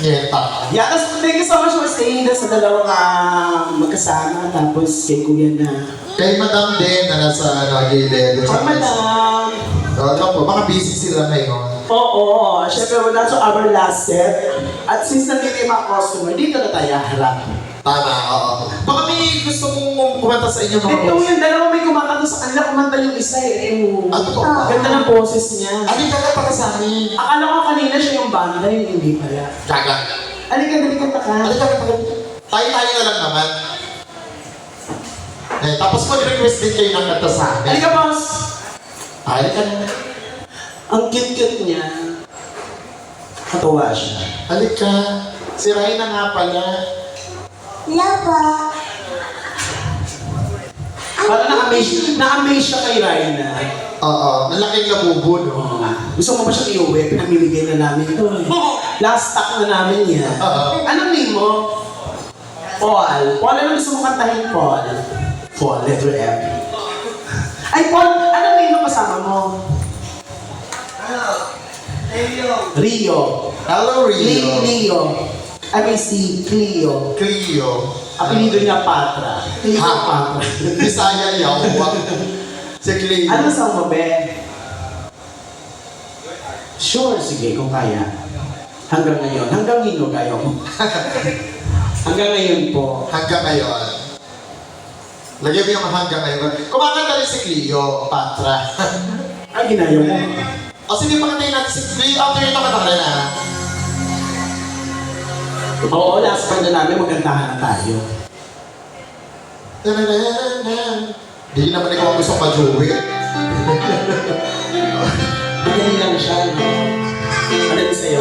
Nieta. Yeah, thank you so much for staying sa dalawang magkasama. Tapos kay Kuya na. Kay Madam din na nasa gilid. Oh, madam. Alam po, baka busy sila ngayon. Oo, syempre wala sa our last set. At since nandito yung mga customer, dito na tayo harap. Tama, oo. Baka may gusto mong kumanta sa inyo mga Ito yung dalawa may kumakanta sa kanila, kumanta yung isa eh. Totoo ba? Ganda ng boses niya. Alin ka na para sa amin? Akala ko kanina siya yung banda, yung hindi pala. Gaga. Alika, kanta ka. Alin ka na pala. Tayo-tayo na lang naman. Eh, tapos mag-request din kayo ng kanta sa amin. Alika, boss. Alin ka na. Ang cute-cute niya. Katuwa siya. Alin ka. Si Raina nga pala. Laba. Parang na-amaze siya kay Raina. Oo, malaking labubo, no? Gusto mo ba siya iuwi? Pinamimigay na namin ito. Last stock na namin yan. Anong name mo? Paul. Paul, ano gusto mo kantahin, Paul? Paul, letter F. Ay, Paul, anong name mo kasama mo? Rio. Hello, Rio. Leo. I mean si Cleo. Cleo. Apelido niya Patra. Cleo Patra. Bisaya yaw. Si Cleo. Ano sa mo, be? Sure, sige, kung kaya. Hanggang ngayon. Hanggang hino kayo. Hanggang ngayon po. Hanggang ngayon. Lagyan mo yung hanggang ngayon. Kumakanta rin si Cleo, Patra. Ang ginayo mo. O sige, pakantayin natin si Cleo. After ito kanta na. Oo, last band na namin, magantahan na tayo. Hindi naman ikaw ang gusto ma-joey. Magaling lang siya, no? Ano din sa'yo?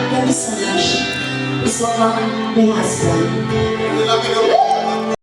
Thank you so much. It's one of my husband. Ano lang